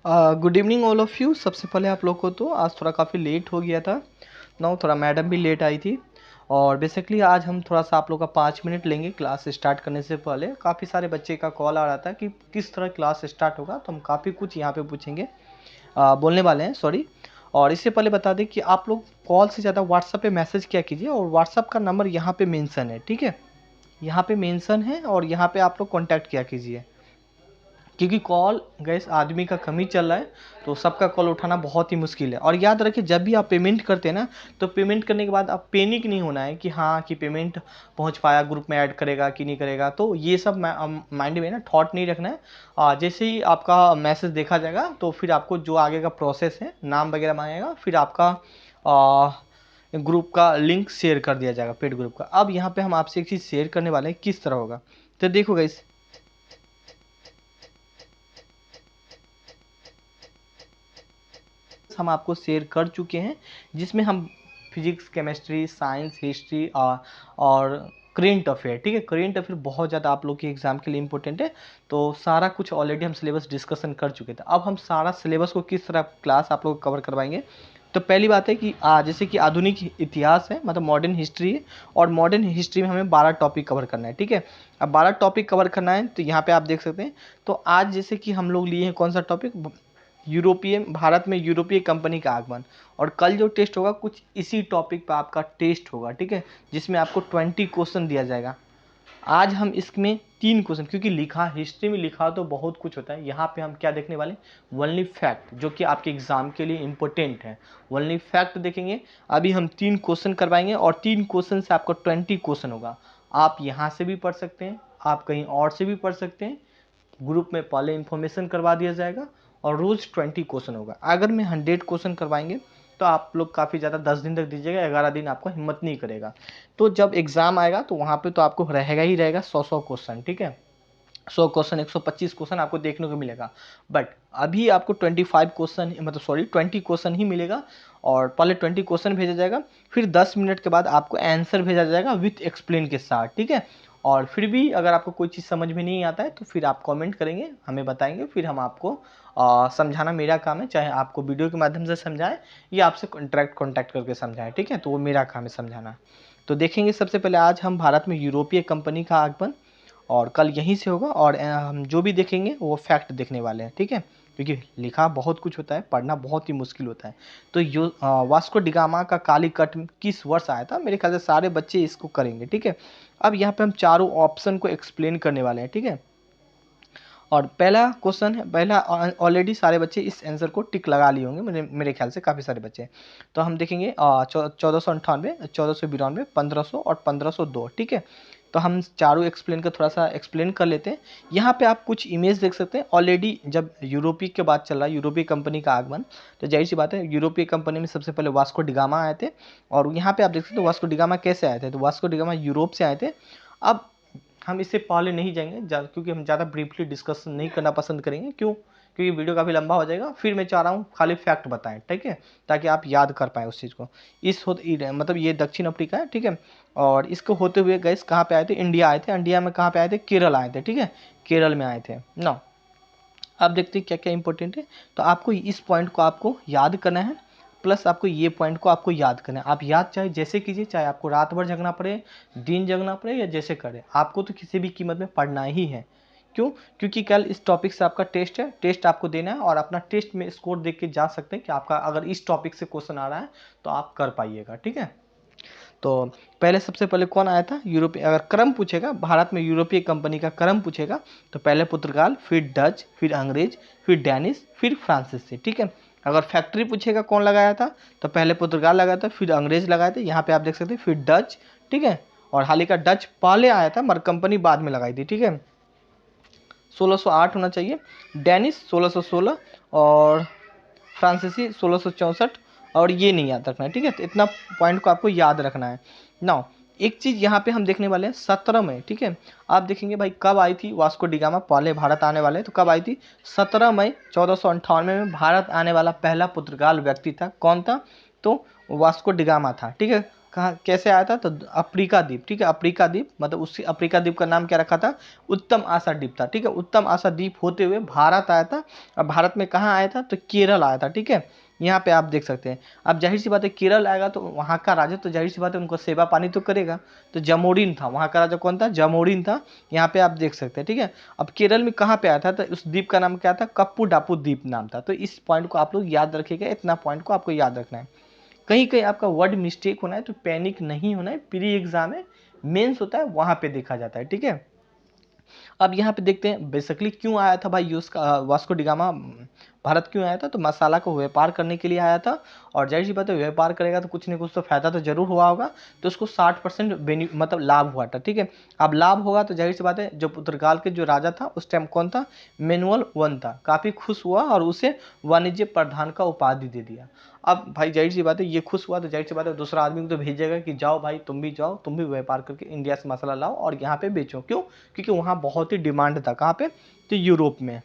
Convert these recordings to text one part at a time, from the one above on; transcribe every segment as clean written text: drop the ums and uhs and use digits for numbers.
Good evening all of you. सबसे पहले आप लोग को तो आज थोड़ा काफ़ी लेट हो गया था ना, थोड़ा मैडम भी लेट आई थी। और बेसिकली आज हम थोड़ा सा आप लोग का 5 मिनट लेंगे क्लास स्टार्ट करने से पहले। काफ़ी सारे बच्चे का कॉल आ रहा था कि किस तरह क्लास स्टार्ट होगा, तो हम काफ़ी कुछ यहाँ पे पूछेंगे, बोलने वाले हैं, सॉरी। और इससे पहले बता दें कि आप लोग कॉल से ज़्यादा व्हाट्सएप पे मैसेज किया कीजिए, और व्हाट्सएप का नंबर यहाँ पे मेंशन है, ठीक है। यहाँ पे मेंशन है और यहाँ पे आप लोग कॉन्टैक्ट किया कीजिए, क्योंकि कॉल गैस आदमी का कमी चल रहा है, तो सबका कॉल उठाना बहुत ही मुश्किल है। और याद रखिए, जब भी आप पेमेंट करते हैं ना, तो पेमेंट करने के बाद आप पैनिक नहीं होना है कि हाँ कि पेमेंट पहुंच पाया, ग्रुप में ऐड करेगा कि नहीं करेगा। तो ये सब माइंड में ना थॉट नहीं रखना है। जैसे ही आपका मैसेज देखा जाएगा, तो फिर आपको जो आगे का प्रोसेस है, नाम वगैरह मांगेगा, फिर आपका ग्रुप का लिंक शेयर कर दिया जाएगा, पेड ग्रुप का। अब यहाँ पे हम आपसे एक चीज़ शेयर करने वाले हैं, किस तरह होगा। तो देखो गाइस, हम आपको शेयर कर चुके हैं, जिसमें हम फिजिक्स, केमिस्ट्री, साइंस, हिस्ट्री और करेंट अफेयर, ठीक है। करेंट अफेयर बहुत ज़्यादा आप लोग के एग्जाम के लिए इंपॉर्टेंट है। तो सारा कुछ ऑलरेडी हम सिलेबस डिस्कशन कर चुके थे। अब हम सारा सिलेबस को किस तरह क्लास आप लोग कवर करवाएंगे। तो पहली बात है कि जैसे कि आधुनिक इतिहास है, मतलब मॉडर्न हिस्ट्री है, और मॉडर्न हिस्ट्री में हमें 12 टॉपिक कवर करना है, ठीक है। अब 12 टॉपिक कवर करना है, तो यहाँ पे आप देख सकते हैं। तो आज जैसे कि हम लोग लिए हैं कौन सा टॉपिक, यूरोपीय, भारत में यूरोपीय कंपनी का आगमन। और कल जो टेस्ट होगा कुछ इसी टॉपिक पर आपका टेस्ट होगा, ठीक है, जिसमें आपको 20 क्वेश्चन दिया जाएगा। आज हम इसमें 3 क्वेश्चन, क्योंकि लिखा हिस्ट्री में लिखा तो बहुत कुछ होता है, यहाँ पे हम क्या देखने वाले, ओनली फैक्ट, जो कि आपके एग्जाम के लिए इंपॉर्टेंट है, ओनली फैक्ट देखेंगे। अभी हम 3 क्वेश्चन करवाएंगे, और 3 क्वेश्चन से आपको 20 क्वेश्चन होगा। आप यहाँ से भी पढ़ सकते हैं, आप कहीं और से भी पढ़ सकते हैं। ग्रुप में पहले इन्फॉर्मेशन करवा दिया जाएगा, और रोज़ 20 क्वेश्चन होगा। अगर मैं 100 क्वेश्चन करवाएंगे, तो आप लोग काफ़ी ज़्यादा 10 दिन तक दीजिएगा, 11 दिन आपको हिम्मत नहीं करेगा। तो जब एग्ज़ाम आएगा, तो वहाँ पे तो आपको रहेगा ही रहेगा 100 क्वेश्चन, ठीक है। 100 क्वेश्चन, 125 क्वेश्चन आपको देखने को मिलेगा। बट अभी आपको 25 क्वेश्चन, मतलब सॉरी 20 क्वेश्चन ही मिलेगा। और पहले 20 क्वेश्चन भेजा जाएगा, फिर 10 मिनट के बाद आपको आंसर भेजा जाएगा विथ एक्सप्लेन के साथ, ठीक है। और फिर भी अगर आपको कोई चीज़ समझ में नहीं आता है, तो फिर आप कमेंट करेंगे, हमें बताएंगे, फिर हम आपको समझाना मेरा काम है। चाहे आपको वीडियो के माध्यम से समझाएं, या आपसे कॉन्टैक्ट करके समझाएं, ठीक है, तो वो मेरा काम है समझाना। तो देखेंगे सबसे पहले आज हम भारत में यूरोपीय कंपनी का आगमन, और कल यहीं से होगा। और हम जो भी देखेंगे वो फैक्ट देखने वाले हैं, ठीक है, क्योंकि लिखा बहुत कुछ होता है, पढ़ना बहुत ही मुश्किल होता है। तो वास्को डिगामा का कालीकट किस वर्ष आया था, मेरे ख्याल से सारे बच्चे इसको करेंगे, ठीक है। अब यहाँ पे हम चारों ऑप्शन को एक्सप्लेन करने वाले हैं, ठीक है। और पहला क्वेश्चन है, पहला ऑलरेडी सारे बच्चे इस आंसर को टिक लगा लिए होंगे, मेरे ख्याल से काफ़ी सारे बच्चे। तो हम देखेंगे 1498, 1492, 1500 और 1502, ठीक है। तो हम चारों एक्सप्लेन का थोड़ा सा एक्सप्लेन कर लेते हैं। यहाँ पे आप कुछ इमेज देख सकते हैं। ऑलरेडी जब यूरोपीय के बात चल रहा है, यूरोपीय कंपनी का आगमन, तो जाहिर सी बात है, यूरोपीय कंपनी में सबसे पहले वास्को डिगामा आए थे। और यहाँ पे आप देख सकते हो वास्को डिगामा कैसे आए थे, तो वास्को डिगामा यूरोप से आए थे। अब हम इससे पहले नहीं जाएंगे, क्योंकि हम ज़्यादा ब्रीफली डिस्कशन नहीं करना पसंद करेंगे। क्यों? क्योंकि वीडियो काफ़ी लंबा हो जाएगा। फिर मैं चाह रहा हूँ खाली फैक्ट बताएं, ठीक है, ताकि आप याद कर पाएँ उस चीज़ को। मतलब ये दक्षिण अफ्रीका है, ठीक है। और इसको होते हुए गैस कहाँ पे आए थे, इंडिया आए थे। इंडिया में कहाँ पे आए थे, केरल आए थे, ठीक है, केरल में आए थे ना। अब देखते हैं क्या क्या इंपॉर्टेंट है। तो आपको इस पॉइंट को आपको याद करना है, प्लस आपको ये पॉइंट को आपको याद करना है। आप याद चाहे जैसे कीजिए, चाहे आपको रात भर जगना पड़े, दिन जगना पड़े, या जैसे करें, आपको तो किसी भी कीमत में पढ़ना ही है। क्यों? क्योंकि कल इस टॉपिक से आपका टेस्ट है, टेस्ट आपको देना है, और अपना टेस्ट में स्कोर देख के जा सकते हैं कि आपका अगर इस टॉपिक से क्वेश्चन आ रहा है, तो आप कर पाइएगा, ठीक है। तो पहले सबसे पहले कौन आया था, यूरोपीय। अगर क्रम पूछेगा, भारत में यूरोपीय कंपनी का क्रम पूछेगा, तो पहले पुर्तगाल, फिर डच, फिर अंग्रेज, फिर डैनिश, फिर फ्रांसीसी से, ठीक है। अगर फैक्ट्री पूछेगा कौन लगाया था, तो पहले पुर्तगाल लगाया था, फिर अंग्रेज लगाए थे, यहाँ पे आप देख सकते हैं, फिर डच, ठीक है। और हाल ही का डच पहले आया था, मगर कंपनी बाद में लगाई थी, ठीक है। 1608 होना चाहिए। डैनिश 1616, और फ्रांसीसी 1664, और ये नहीं याद रखना है, ठीक है। तो इतना पॉइंट को आपको याद रखना है। नाउ एक चीज़ यहाँ पे हम देखने वाले हैं 17 मई, ठीक है। आप देखेंगे भाई कब आई थी वास्को डिगामा, पहले भारत आने वाले, तो कब आई थी, 17 मई 1498 में भारत आने वाला पहला पुर्तगाल व्यक्ति था। कौन था? तो वास्को डिगामा था, ठीक है। कहाँ कैसे आया था, तो अफ्रीका द्वीप, ठीक है, अफ्रीका द्वीप, मतलब उसी अफ्रीका द्वीप का नाम क्या रखा था, उत्तम आशा द्वीप था, ठीक है। उत्तम आशा द्वीप होते हुए भारत आया था। अब भारत में कहाँ आया था, तो केरल आया था, ठीक है। यहाँ पे आप देख सकते हैं। अब जाहिर सी बात है केरल आएगा तो वहाँ का राजा, तो जाहिर सी बात है उनको सेवा पानी तो करेगा। तो जमोरिन था वहाँ का राजा, कौन था, जमोरिन था। यहाँ पे आप देख सकते हैं, ठीक है। अब केरल में कहाँ पे आया था, तो उस द्वीप का नाम क्या था, कप्पू डापू द्वीप नाम था। तो इस पॉइंट को आप लोग याद रखिएगा, इतना पॉइंट को आपको याद रखना है। कहीं कहीं आपका वर्ड मिस्टेक होना है तो पैनिक नहीं होना है, प्री एग्जाम है, मेंस होता है वहां पे देखा जाता है, ठीक है। अब यहाँ पे देखते हैं बेसिकली क्यों आया था भाई यूस का वास्को डिगामा भारत क्यों आया था, तो मसाला को व्यापार करने के लिए आया था। और जाहिर सी बात है व्यापार करेगा तो कुछ नहीं कुछ तो फायदा तो जरूर हुआ होगा। तो उसको 60% मतलब लाभ हुआ था, ठीक है। अब लाभ होगा तो जाहिर सी बात है जो पुर्तगाल के जो राजा था उस टाइम कौन था, मैनुअल वन था, काफ़ी खुश हुआ और उसे वाणिज्य प्रधान का उपाधि दे दिया। अब भाई जाहिर सी बात है ये खुश हुआ तो जाहिर सी बात है दूसरा आदमी को तो भेजेगा कि जाओ भाई तुम भी जाओ, तुम भी व्यापार करके इंडिया से मसाला लाओ और यहाँ पे बेचो। क्यों, क्योंकि वहाँ बहुत ही डिमांड था, कहाँ पे, तो यूरोप में।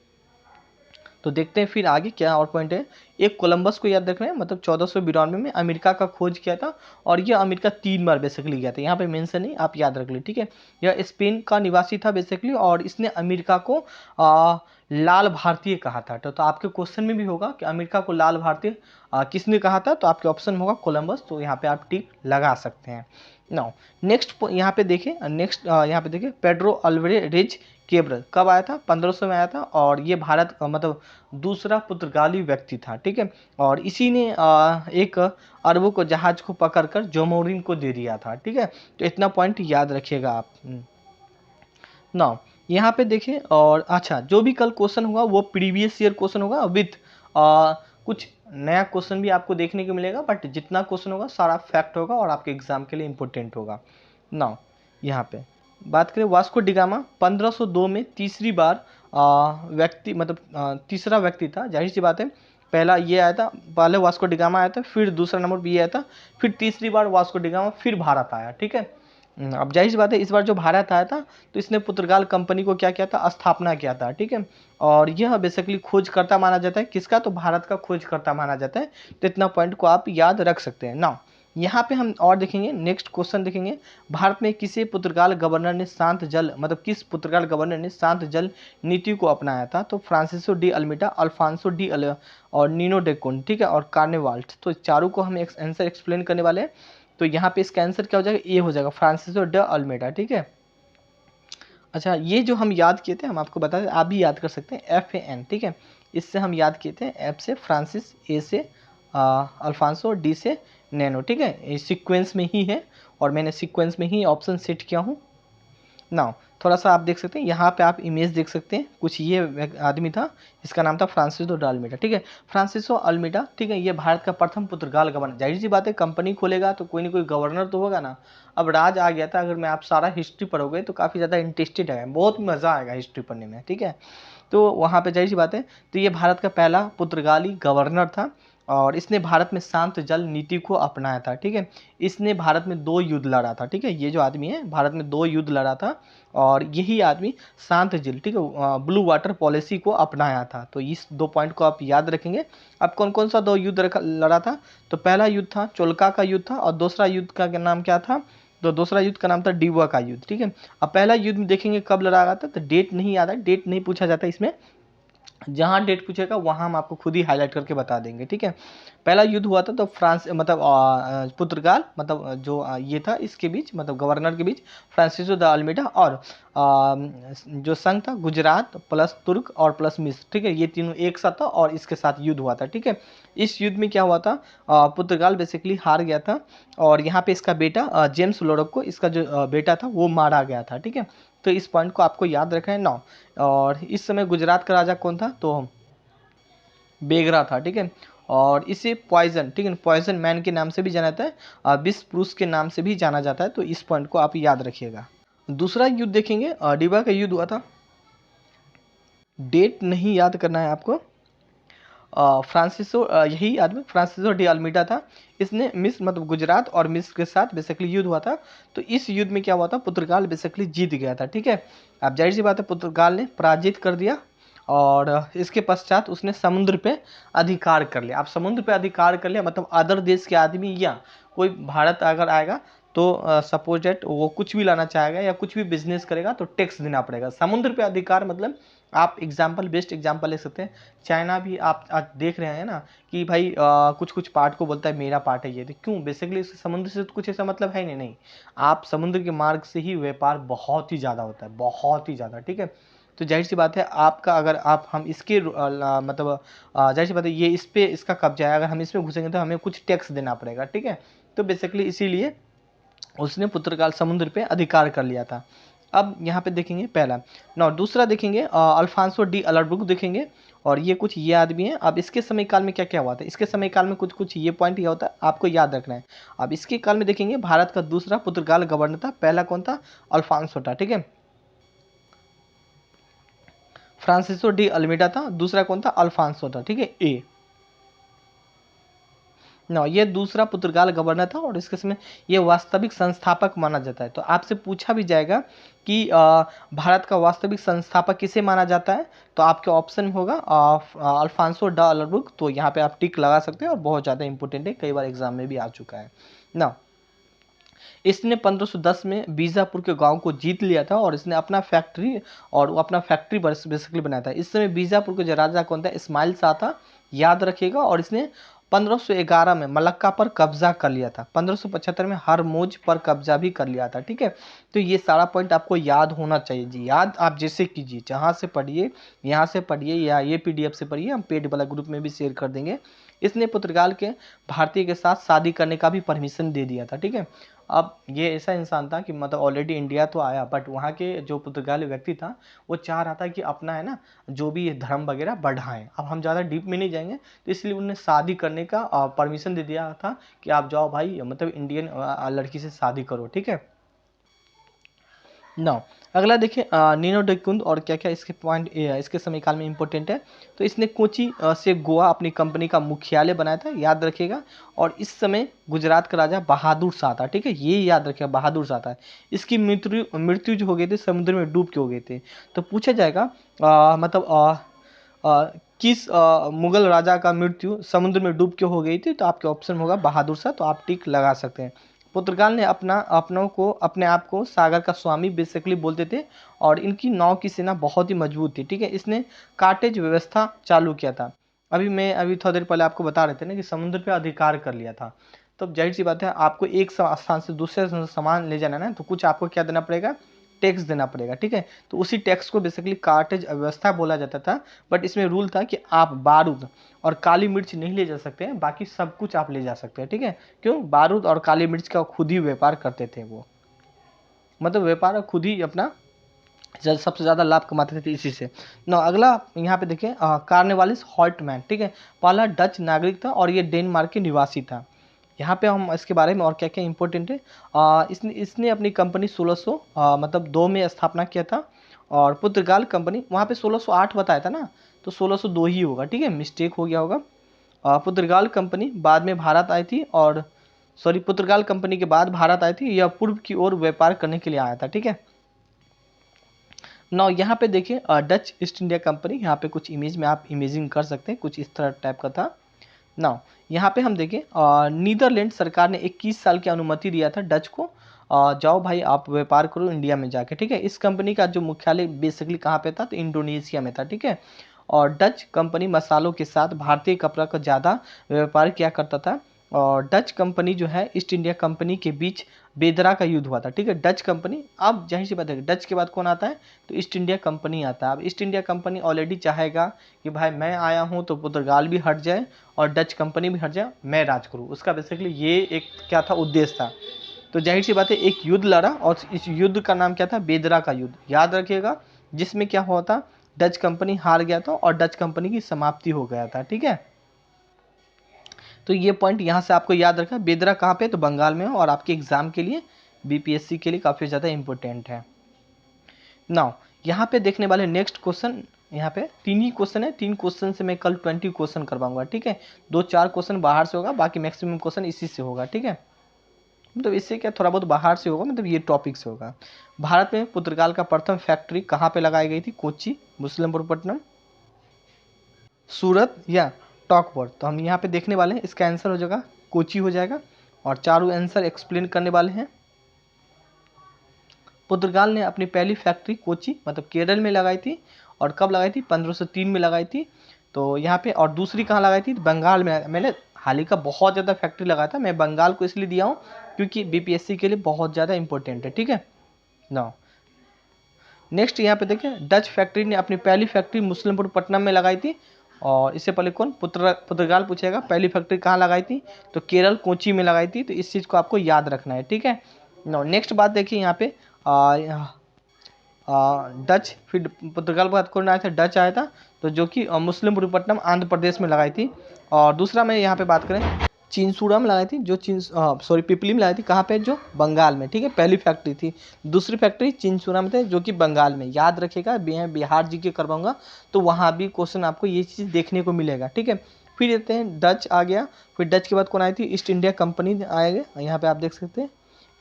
तो देखते हैं फिर आगे क्या और पॉइंट है। एक कोलंबस को याद रख रहे हैं, मतलब 1492 में अमेरिका का खोज किया था। और यह अमेरिका 3 बार बेसिकली गया था, यहाँ पे मेंशन नहीं, आप याद रख ली, ठीक है। यह स्पेन का निवासी था बेसिकली, और इसने अमेरिका को लाल भारतीय कहा था। तो आपके क्वेश्चन में भी होगा कि अमेरिका को लाल भारतीय किसने कहा था, तो आपके ऑप्शन में होगा कोलंबस। तो यहाँ पे आप टिक लगा सकते हैं। नाउ नेक्स्ट यहाँ पे देखें, नेक्स्ट यहाँ पे देखें पेड्रो अल्वारेज केब्रल कब आया था, 1500 में आया था। और ये भारत मतलब दूसरा पुर्तगाली व्यक्ति था, ठीक है। और इसी ने एक अरबों को जहाज को पकड़कर जोमोरिन को दे दिया था, ठीक है। तो इतना पॉइंट याद रखिएगा आप। नाउ यहाँ पे देखें, और अच्छा जो भी कल क्वेश्चन होगा वो प्रीवियस ईयर क्वेश्चन होगा विथ कुछ नया क्वेश्चन भी आपको देखने को मिलेगा, बट जितना क्वेश्चन होगा सारा फैक्ट होगा और आपके एग्जाम के लिए इंपॉर्टेंट होगा। नाउ यहाँ पे बात करें वास्को डिगामा 1502 में तीसरी बार व्यक्ति मतलब तीसरा व्यक्ति था। जाहिर सी बात है पहला ये आया था, पहले वास्को डिगामा आया था, फिर दूसरा नंबर भी आया था, फिर तीसरी बार वास्को डिगामा फिर भारत आया, ठीक है। अब जाहिर सी बात है इस बार जो भारत आया था तो इसने पुर्तगाल कंपनी को क्या किया था, स्थापना किया था, ठीक है। और यह बेसिकली खोजकर्ता माना जाता है, किसका, तो भारत का खोजकर्ता माना जाता है। तो इतना पॉइंट को आप याद रख सकते हैं। नाउ यहाँ पे हम और देखेंगे, नेक्स्ट क्वेश्चन देखेंगे, भारत में किसी पुर्तगाल गवर्नर ने शांत जल मतलब किस पुर्तगाल गवर्नर ने शांत जल नीति को अपनाया था, तो Francisco de Almeida, Afonso de और नीनो डे कुन, ठीक है, और कार्नेवाल्ट। तो चारों को हम आंसर एक्सप्लेन करने वाले हैं। तो यहाँ पे इसका आंसर क्या हो जाएगा, ए हो जाएगा, फ्रांसिसो ड अल्मेडा, ठीक है। अच्छा ये जो हम याद किए थे हम आपको बता दें, आप भी याद कर सकते हैं, FAN, ठीक है। इससे हम याद किए थे, एफ से फ्रांसिस, ए से अल्फांसो, डी से नैनो, ठीक है। ये सीक्वेंस में ही है और मैंने सीक्वेंस में ही ऑप्शन सेट किया हूँ। नाउ थोड़ा सा आप देख सकते हैं, यहाँ पे आप इमेज देख सकते हैं, कुछ ये आदमी था, इसका नाम था फ्रांसिसो ड अल्मीडा, ठीक है। फ्रांसिसो अल्मीडा, ठीक है, ये भारत का प्रथम पुर्तगाल गवर्नर। जाहिर सी बात है कंपनी खोलेगा तो कोई ना कोई गवर्नर तो होगा ना। अब राज आ गया था, अगर मैं आप सारा हिस्ट्री पढ़ोगे तो काफ़ी ज़्यादा इंटरेस्टेड है, बहुत मज़ा आएगा हिस्ट्री पढ़ने में, ठीक है। तो वहाँ पे जाहिर सी बात है, तो ये भारत का पहला पुर्तगाली गवर्नर था और इसने भारत में शांत जल नीति को अपनाया था, ठीक है। इसने भारत में 2 युद्ध लड़ा था, ठीक है। ये जो आदमी है भारत में 2 युद्ध लड़ा था और यही आदमी शांत जल, ठीक है, ब्लू वाटर पॉलिसी को अपनाया था। तो इस 2 पॉइंट को आप याद रखेंगे। अब कौन कौन सा 2 युद्ध लड़ा था, तो पहला युद्ध था चोलका का युद्ध था और दूसरा युद्ध का नाम क्या था, तो दूसरा युद्ध का नाम था डीवा का युद्ध, ठीक है। अब पहला युद्ध में देखेंगे कब लड़ा गया था, तो डेट नहीं याद है, डेट नहीं पूछा जाता इसमें, जहाँ डेट पूछेगा वहाँ हम आपको खुद ही हाईलाइट करके बता देंगे, ठीक है। पहला युद्ध हुआ था तो फ्रांस मतलब पुर्तगाल मतलब जो ये था इसके बीच मतलब गवर्नर के बीच फ्रांसिसो द अल्मीडा और जो संघ था गुजरात प्लस तुर्क और प्लस मिस्र, ठीक है। ये तीनों एक साथ था और इसके साथ युद्ध हुआ था, ठीक है। इस युद्ध में क्या हुआ था, पुर्तगाल बेसिकली हार गया था और यहाँ पे इसका बेटा जेम्स लोरोक को इसका जो बेटा था वो मारा गया था, ठीक है। तो इस पॉइंट को आपको याद रखना है ना। और इस समय गुजरात का राजा कौन था, तो बेगरा था, ठीक है। और इसे पॉइजन, ठीक है, पॉइजन मैन के नाम से भी जाना जाता है, विष पुरुष के नाम से भी जाना जाता है। तो इस पॉइंट को आप याद रखिएगा। दूसरा युद्ध देखेंगे, डिवा का युद्ध हुआ था, डेट नहीं याद करना है आपको। फ्रांसिसो यही आदमी फ्रांसिसो डी अल्मीडा था, इसने मिस्र मतलब गुजरात और मिस्र के साथ बेसिकली युद्ध हुआ था। तो इस युद्ध में क्या हुआ था, पुर्तगाल बेसिकली जीत गया था, ठीक है। अब जाहिर सी बात है पुर्तगाल ने पराजित कर दिया और इसके पश्चात उसने समुद्र पे अधिकार कर लिया। अब समुद्र पे अधिकार कर लिया मतलब अदर देश के आदमी या कोई भारत अगर आएगा तो सपोज डेट वो कुछ भी लाना चाहेगा या कुछ भी बिजनेस करेगा तो टैक्स देना पड़ेगा। समुद्र पे अधिकार मतलब आप एग्जाम्पल बेस्ट एग्जाम्पल ले सकते हैं, चाइना भी आप आज देख रहे हैं ना कि भाई कुछ कुछ पार्ट को बोलता है मेरा पार्ट है ये, तो क्यों, बेसिकली समुद्र से तो कुछ ऐसा मतलब है नहीं। नहीं, आप समुद्र के मार्ग से ही व्यापार बहुत ही ज़्यादा होता है, बहुत ही ज़्यादा, ठीक है। तो जाहिर सी बात है आपका अगर आप हम इसके मतलब जाहिर सी बात है ये इस पे इसका कब्जा है, अगर हम इसमें घुसेंगे तो हमें कुछ टैक्स देना पड़ेगा, ठीक है। तो बेसिकली इसीलिए उसने पुर्तगाल समुद्र पे अधिकार कर लिया था। अब यहाँ पे देखेंगे पहला ना, दूसरा देखेंगे अल्फांसो डी अलार्बुक देखेंगे, और ये कुछ ये आदमी है। अब इसके समय काल में क्या क्या हुआ था, इसके समय काल में कुछ कुछ ये पॉइंट ये होता है आपको याद रखना है। अब इसके काल में देखेंगे भारत का दूसरा पुर्तगाल गवर्नर था, पहला कौन था, अल्फांसो था, ठीक है, फ्रांसिसो डी अल्मेडा था, दूसरा कौन था, अल्फांसो था, ठीक है, ए ना, ये दूसरा पुर्तगाल गवर्नर था और इसके समय ये वास्तविक संस्थापक माना जाता है। तो आपसे पूछा भी जाएगा कि भारत का वास्तविक संस्थापक किसे माना जाता है, तो आपके ऑप्शन में होगा अल्फांसो ड अलार्बुक। तो यहाँ पे आप टिक लगा सकते हैं और बहुत ज़्यादा इंपॉर्टेंट है, कई बार एग्जाम में भी आ चुका है ना। इसने 1510 में बीजापुर के गांव को जीत लिया था और इसने अपना फैक्ट्री और वो अपना फैक्ट्री बेसिकली बनाया था। इस समय बीजापुर के जो राजा कौन था, इस्माइल शाह था, याद रखिएगा। और इसने 1511 में मलक्का पर कब्जा कर लिया था, 1575 में हरमोज पर कब्जा भी कर लिया था, ठीक है। तो ये सारा पॉइंट आपको याद होना चाहिए जी, याद आप जैसे कीजिए, जहाँ से पढ़िए, यहाँ से पढ़िए या ये पीडीएफ से पढ़िए, हम पेड वाला ग्रुप में भी शेयर कर देंगे। इसने पुर्तगाल के भारतीय के साथ शादी करने का भी परमिशन दे दिया था, ठीक है। अब ये ऐसा इंसान था कि मतलब ऑलरेडी इंडिया तो आया, बट वहाँ के जो पुर्तगाली व्यक्ति था वो चाह रहा था कि अपना है ना जो भी धर्म वगैरह बढ़ाएं। अब हम ज़्यादा डीप में नहीं जाएंगे, तो इसलिए उन्होंने शादी करने का परमिशन दे दिया था कि आप जाओ भाई, मतलब इंडियन लड़की से शादी करो, ठीक है ना। अगला देखिए नीनो डेकुंद और क्या क्या इसके पॉइंट इसके समयकाल में इंपॉर्टेंट है। तो इसने कोची से गोवा अपनी कंपनी का मुख्यालय बनाया था, याद रखिएगा। और इस समय गुजरात का राजा बहादुर शाह था, ठीक है, ये याद रखिएगा, बहादुर शाह था। इसकी मृत्यु मृत्यु जो हो गई थी समुद्र में डूब के हो गए थे। तो पूछा जाएगा मतलब किस मुगल राजा का मृत्यु समुद्र में डूब के हो गई थी, तो आपके ऑप्शन होगा बहादुर शाह, तो आप टिक लगा सकते हैं। पुर्तगाल ने अपने आप को सागर का स्वामी बेसिकली बोलते थे और इनकी नाव की सेना बहुत ही मजबूत थी, ठीक है। इसने कार्टेज व्यवस्था चालू किया था। अभी थोड़ी देर पहले आपको बता रहे थे ना कि समुद्र पे अधिकार कर लिया था। तो जाहिर सी बात है आपको एक स्थान से दूसरे सामान ले जाना है ना, तो कुछ आपको क्या देना पड़ेगा, टैक्स देना पड़ेगा, ठीक है। तो उसी टैक्स को बेसिकली कार्टेज व्यवस्था बोला जाता था। बट इसमें रूल था कि आप बारूद और काली मिर्च नहीं ले जा सकते हैं, बाकी सब कुछ आप ले जा सकते हैं, ठीक है। क्यों, बारूद और काली मिर्च का खुद ही व्यापार करते थे वो, मतलब व्यापार खुद ही अपना सबसे ज़्यादा लाभ कमाते थे इसी से ना। अगला यहाँ पे देखें कार्नेवालिस हॉल्टमैन, ठीक है, पहला डच नागरिक था और ये डेनमार्क के निवासी था। यहाँ पे हम इसके बारे में और क्या क्या इंपॉर्टेंट है, इसने इसने अपनी कंपनी 1600 मतलब 2 में स्थापना किया था। और पुर्तगाल कंपनी वहाँ पे 1608 बताया था ना, तो 1602 ही होगा, ठीक है, मिस्टेक हो गया होगा। पुर्तगाल कंपनी बाद में भारत आई थी, और सॉरी, पुर्तगाल कंपनी के बाद भारत आई थी, यह पूर्व की ओर व्यापार करने के लिए आया था, ठीक है। नाउ यहाँ पे देखिए डच ईस्ट इंडिया कंपनी, यहाँ पे कुछ इमेज में आप इमेजिंग कर सकते हैं, कुछ इस तरह टाइप का था। नाउ यहाँ पे हम देखें नीदरलैंड सरकार ने 21 साल की अनुमति दिया था डच को, जाओ भाई आप व्यापार करो इंडिया में जाके, ठीक है। इस कंपनी का जो मुख्यालय बेसिकली कहाँ पे था, तो इंडोनेशिया में था, ठीक है। और डच कंपनी मसालों के साथ भारतीय कपड़ा का ज़्यादा व्यापार किया करता था। और डच कंपनी जो है ईस्ट इंडिया कंपनी के बीच बेदरा का युद्ध हुआ था, ठीक है, डच कंपनी। अब जाहिर सी बात है डच के बाद कौन आता है, तो ईस्ट इंडिया कंपनी आता है। अब ईस्ट इंडिया कंपनी ऑलरेडी चाहेगा कि भाई मैं आया हूँ तो पुर्तगाल भी हट जाए और डच कंपनी भी हट जाए, मैं राज करूँ, उसका बेसिकली ये एक क्या था, उद्देश्य था। तो जाहिर सी बात है एक युद्ध लड़ा और इस युद्ध का नाम क्या था, बेदरा का युद्ध, याद रखिएगा। जिसमें क्या हुआ था, डच कंपनी हार गया था और डच कंपनी की समाप्ति हो गया था, ठीक है। तो ये पॉइंट यहाँ से आपको याद रखना, बेदरा कहाँ पे, तो बंगाल में है और आपके एग्जाम के लिए बीपीएससी के लिए काफ़ी ज़्यादा इंपॉर्टेंट है। नाउ यहाँ पे देखने वाले नेक्स्ट क्वेश्चन, यहाँ पे 3 ही क्वेश्चन है, 3 क्वेश्चन से मैं कल 20 क्वेश्चन करवाऊंगा, ठीक है। 2-4 क्वेश्चन बाहर से होगा, बाकी मैक्सिमम क्वेश्चन इसी से होगा, ठीक है। मतलब इससे क्या थोड़ा बहुत बाहर से होगा, मतलब ये टॉपिक से होगा। भारत में पुर्तगाल का प्रथम फैक्ट्री कहाँ पे लगाई गई थी, कोच्चि मुसलमपुरपट्टनम। सूरत या टॉकवर। तो हम यहाँ पे देखने वाले हैं, इसका आंसर हो जाएगा कोची हो जाएगा। और चारों आंसर एक्सप्लेन करने वाले हैं। पुर्तगाल ने अपनी पहली फैक्ट्री कोची मतलब केरल में लगाई थी, और कब लगाई थी? 1503 में लगाई थी। तो यहाँ पे, और दूसरी कहाँ लगाई थी? बंगाल में। मैंने हाल ही का बहुत ज़्यादा फैक्ट्री लगाया था, मैं बंगाल को इसलिए दिया हूँ क्योंकि बीपीएससी के लिए बहुत ज़्यादा इंपॉर्टेंट है, ठीक है ना। नेक्स्ट यहाँ पे देखें, डच फैक्ट्री ने अपनी पहली फैक्ट्री मुस्लिमपुरपट्टनम में लगाई थी। और इससे पहले कौन? पुर्तगाल पूछेगा पहली फैक्ट्री कहाँ लगाई थी, तो केरल कोची में लगाई थी। तो इस चीज़ को आपको याद रखना है, ठीक है। नो, नेक्स्ट बात देखिए यहाँ पे, डच, फिर पुर्तगाल के बाद कौन आया था? डच आया था, तो जो कि मुस्लिमपुरपट्टनम आंध्र प्रदेश में लगाई थी। और दूसरा में यहाँ पे बात करें, चिंसूरा में लगाई थी, जो पिपली में लगाई थी, कहाँ पे? जो बंगाल में, ठीक है, पहली फैक्ट्री थी। दूसरी फैक्ट्री चिंसूरा में थे, जो कि बंगाल में। याद रखिएगा, बिहार जी के करवाऊंगा तो वहाँ भी क्वेश्चन आपको ये चीज़ देखने को मिलेगा, ठीक है। फिर देखते हैं, डच आ गया। फिर डच के बाद कौन आई थी? ईस्ट इंडिया कंपनी आएगा। यहाँ पे आप देख सकते हैं,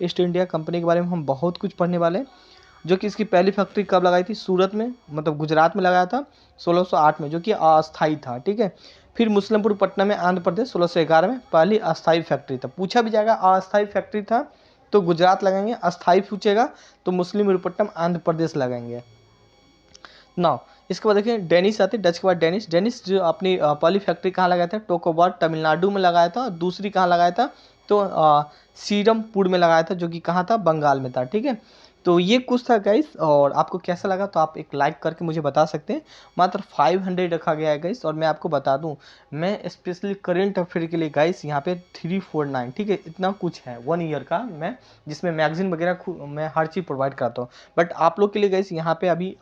ईस्ट इंडिया कंपनी के बारे में हम बहुत कुछ पढ़ने वाले हैं। जो कि इसकी पहली फैक्ट्री कब लगाई थी? सूरत में, मतलब गुजरात में लगाया था 1608 में, जो कि अस्थायी था, ठीक है। फिर मुस्लिमपुरपट्टनम में आंध्र प्रदेश 1611 में पहली अस्थायी फैक्ट्री था। पूछा भी जाएगा अस्थायी फैक्ट्री था तो गुजरात लगाएंगे, अस्थायी पूछेगा तो मुस्लिमपुरपट्टनम आंध्र प्रदेश लगाएंगे। नाउ इसके बाद देखिए, डेनिश आती है, डच के बाद डेनिश। डेनिश जो अपनी पहली फैक्ट्री कहाँ लगाया था? टोकोबार तमिलनाडु में लगाया था। दूसरी कहाँ लगाया था? तो सीरमपुर में लगाया था, जो कि कहाँ था? बंगाल में था, ठीक है। तो ये कुछ था गाइस, और आपको कैसा लगा तो आप एक लाइक करके मुझे बता सकते हैं। मात्र 500 रखा गया है गाइस, और मैं आपको बता दूं, मैं स्पेशली करेंट अफेयर के लिए गाइस यहाँ पे 349, ठीक है, इतना कुछ है 1 ईयर का, मैं जिसमें मैगजीन वगैरह मैं हर चीज़ प्रोवाइड करता हूँ। बट आप लोग के लिए गाइस यहाँ पे अभी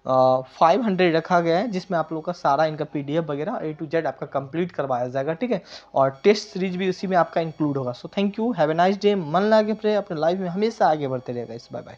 500 रखा गया है, जिसमें आप लोग का सारा इनका पीडीएफ वगैरह A to Z आपका कंप्लीट करवाया जाएगा, ठीक है। और टेस्ट सीरीज भी उसी में आपका इंक्लूड होगा। So thank you, have a nice day. मन लगे अपने लाइफ में हमेशा आगे बढ़ते रहेगा। इस बाय बाय।